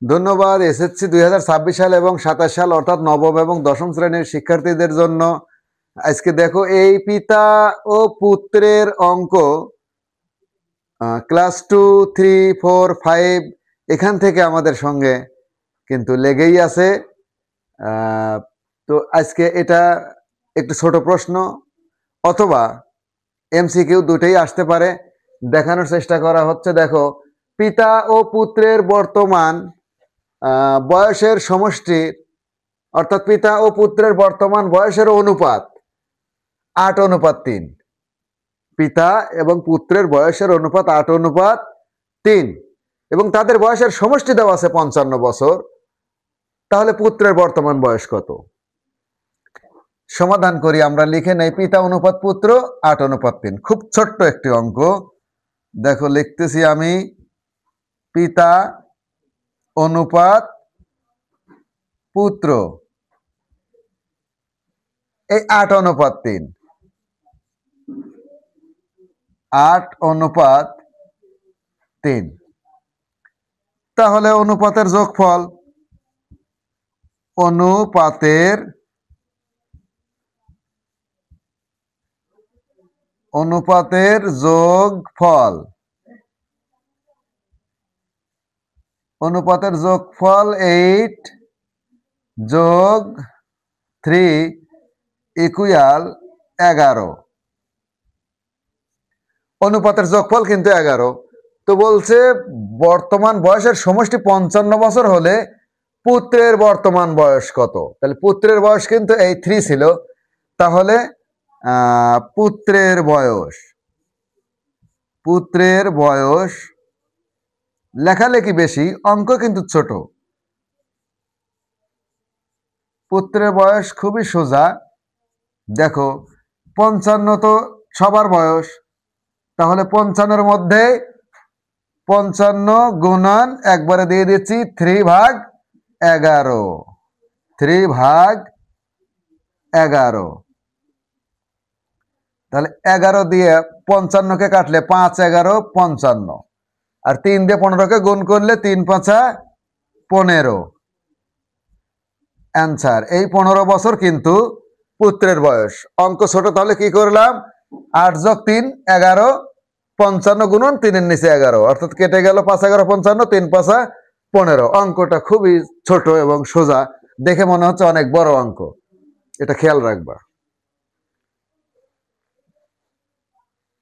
ধন্যবাদ। এসএসসি 2026 সাল এবং 27 সাল অর্থাৎ নবম এবং দশম শ্রেণীর শিক্ষার্থীদের জন্য আজকে দেখো এই পিতা ও পুত্রের অঙ্ক ক্লাস 2, 3, 4, 5 এখান থেকে আমাদের সঙ্গে কিন্তু লেগেই আছে। তো আজকে এটা একটু ছোট প্রশ্ন অথবা এমসিকিউ দুটোই আসতে পারে, দেখানোর চেষ্টা করা হচ্ছে। দেখো, পিতা ও পুত্রের বর্তমান বয়সের সমষ্টি অর্থাৎ পিতা ও পুত্রের বর্তমান বয়সের অনুপাত 8:3। পিতা এবং পুত্রের বয়সের অনুপাত 8:3 এবং তাদের বয়সের সমষ্টি দেওয়া আছে 55 বছর। তাহলে পুত্রের বর্তমান বয়স কত? সমাধান করি আমরা। লিখে নেই পিতা অনুপাত পুত্র 8:3। খুব ছোট্ট একটি অঙ্ক। দেখো লিখতেছি আমি, পিতা অনুপাত পুত্র এই 8:3। 8:3। তাহলে অনুপাতের যোগফল, অনুপাতের যোগফল, অনুপাতের যোগফল 8 যোগ 3 ইকুয়াল 11। অনুপাতের যোগফল কিন্তু 11। তো বলছে বর্তমান বয়সের সমষ্টি 55 বছর হলে পুত্রের বর্তমান বয়স কত? তাহলে পুত্রের বয়স কিন্তু এই 3 ছিল। তাহলে পুত্রের বয়স লেখালেখি বেশি, অঙ্ক কিন্তু ছোট। পুত্রের বয়স খুবই সোজা। দেখো 55 তো সবার বয়স, তাহলে 55-এর মধ্যে 55 গুণন একবারে দিয়ে দিচ্ছি 3/11। 3/11। তাহলে 11 দিয়ে 55-কে কাটলে 5 11 55, আর 3 দিয়ে 15-কে গুণ করলে 3 5 15। অ্যান্সার এই 15 বছর কিন্তু পুত্রের বয়স। অঙ্ক ছোট, তাহলে কি করলাম? 8 যোগ 3 11, 55 গুণন 3-এর নিচে 11, অর্থাৎ কেটে গেল 5 11 55, 3 5 15। অঙ্কটা খুবই ছোট এবং সোজা, দেখে মনে হচ্ছে অনেক বড় অঙ্ক, এটা খেয়াল রাখবা।